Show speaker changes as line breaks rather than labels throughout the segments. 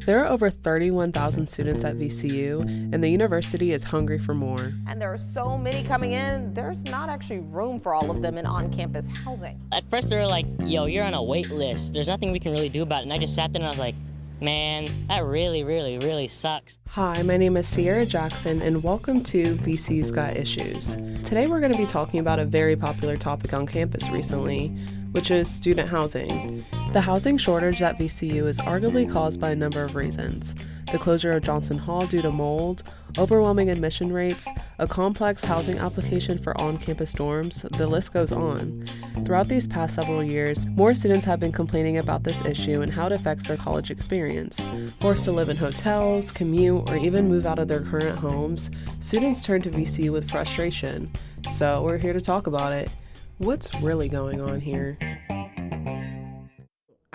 There are over 31,000 students at VCU, and the university is hungry for more.
And there are so many coming in, there's not actually room for all of them in on-campus housing.
At first they were like, yo, you're on a wait list. There's nothing we can really do about it. And I just sat there and I was like, man, that really sucks.
Hi, my name is Ciera Jackson, and welcome to VCU's Got Issues. Today we're going to be talking about a very popular topic on campus recently, which is student housing. The housing shortage at VCU is arguably caused by a number of reasons. The closure of Johnson Hall due to mold, overwhelming admission rates, a complex housing application for on-campus dorms, the list goes on. Throughout these past several years, more students have been complaining about this issue and how it affects their college experience. Forced to live in hotels, commute, or even move out of their current homes, students turn to VCU with frustration. So we're here to talk about it. What's really going on here?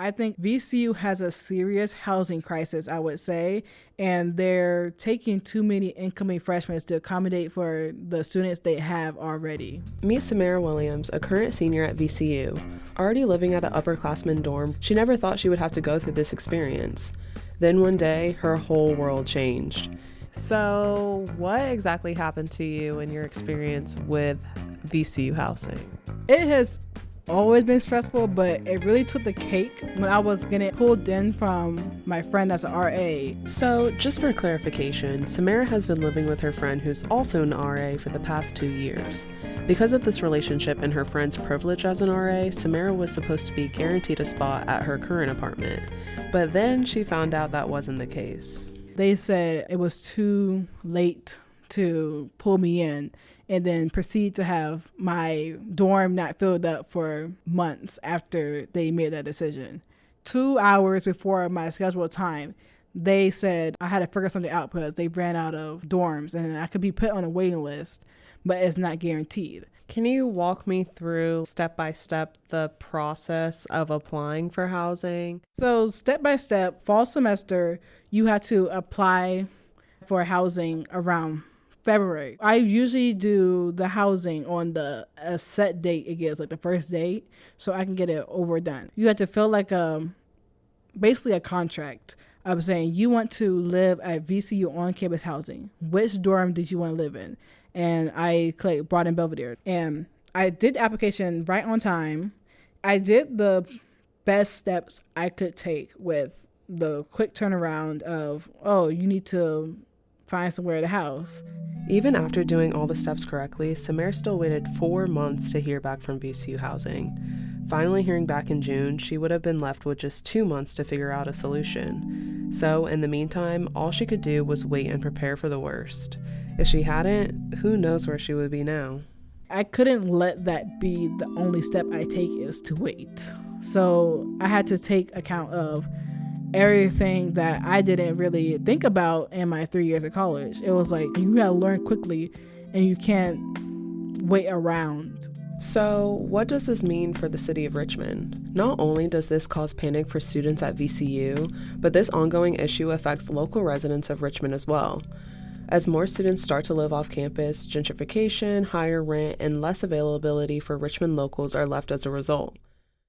I think VCU has a serious housing crisis, I would say, and they're taking too many incoming freshmen to accommodate for the students they have already.
Meet Samaira Williams, a current senior at VCU. Already living at an upperclassman dorm, she never thought she would have to go through this experience. Then one day, her whole world changed. So, what exactly happened to you in your experience with VCU housing?
It has always been stressful, but it really took the cake when I was getting pulled in from my friend that's an RA.
So, just for clarification, Samaira has been living with her friend who's also an RA for the past 2 years. Because of this relationship and her friend's privilege as an RA, Samaira was supposed to be guaranteed a spot at her current apartment. But then she found out that wasn't the case.
They said it was too late to pull me in, and then proceed to have my dorm not filled up for months after they made that decision. 2 hours before my scheduled time, they said I had to figure something out because they ran out of dorms and I could be put on a waiting list, but it's not guaranteed.
Can you walk me through step by step the process of applying for housing?
So step by step, fall semester, you had to apply for housing around February. I usually do the housing on a set date it gets, like the first date, so I can get it overdone. You have to fill like basically a contract of saying you want to live at VCU on-campus housing. Which dorm did you want to live in? And I clicked Broad and Belvedere. And I did the application right on time. I did the best steps I could take with the quick turnaround of, oh, you need to find somewhere to house.
Even after doing all the steps correctly, Samaira still waited 4 months to hear back from VCU Housing. Finally hearing back in June, she would have been left with just 2 months to figure out a solution. So, in the meantime, all she could do was wait and prepare for the worst. If she hadn't, who knows where she would be now?
I couldn't let that be the only step I take is to wait. So I had to take account of everything that I didn't really think about in my 3 years of college. It was like, you gotta learn quickly and you can't wait around.
So, what does this mean for the city of Richmond? Not only does this cause panic for students at VCU, but this ongoing issue affects local residents of Richmond as well. As more students start to live off campus, gentrification, higher rent, and less availability for Richmond locals are left as a result.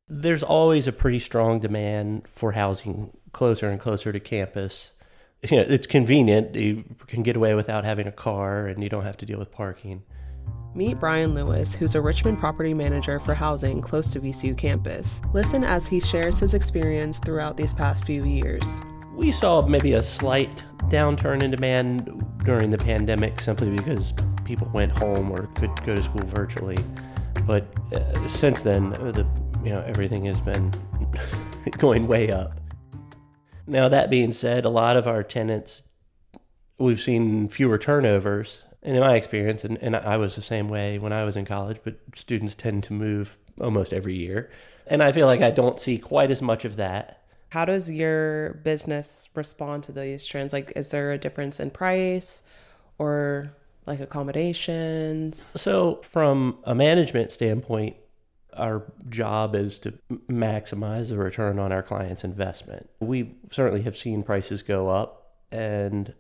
There's always a pretty strong demand for housing closer and closer to campus. You know, it's convenient. You can get away without having a car and you don't have to deal with parking.
Meet Bryan Lewis, who's a Richmond property manager for housing close to VCU campus. Listen as he shares his experience throughout these past few years.
We saw maybe a slight downturn in demand during the pandemic simply because people went home or could go to school virtually. But since then, everything has been going way up. Now, that being said, a lot of our tenants, we've seen fewer turnovers. And in my experience, and I was the same way when I was in college, but students tend to move almost every year. And I feel like I don't see quite as much of that.
How does your business respond to these trends? Like, is there a difference in price or like accommodations?
So from a management standpoint, our job is to maximize the return on our client's investment. We certainly have seen prices go up, and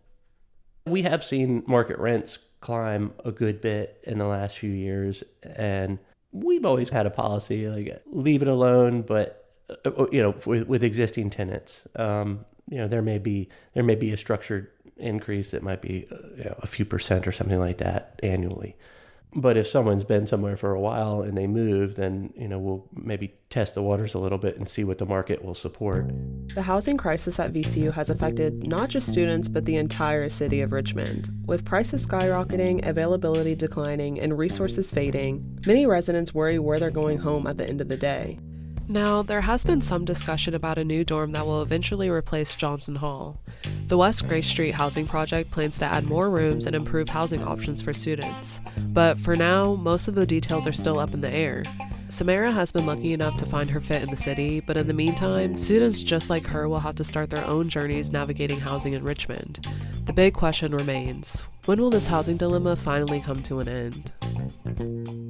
we have seen market rents climb a good bit in the last few years, and we've always had a policy like leave it alone, but with existing tenants. there may be a structured increase that might be a few percent or something like that annually. But if someone's been somewhere for a while and they move, then, we'll maybe test the waters a little bit and see what the market will support.
The housing crisis at VCU has affected not just students, but the entire city of Richmond. With prices skyrocketing, availability declining, and resources fading, many residents worry where they're going home at the end of the day. Now, there has been some discussion about a new dorm that will eventually replace Johnson Hall. The West Grace Street housing project plans to add more rooms and improve housing options for students. But for now, most of the details are still up in the air. Samaira has been lucky enough to find her fit in the city, but in the meantime, students just like her will have to start their own journeys navigating housing in Richmond. The big question remains, when will this housing dilemma finally come to an end?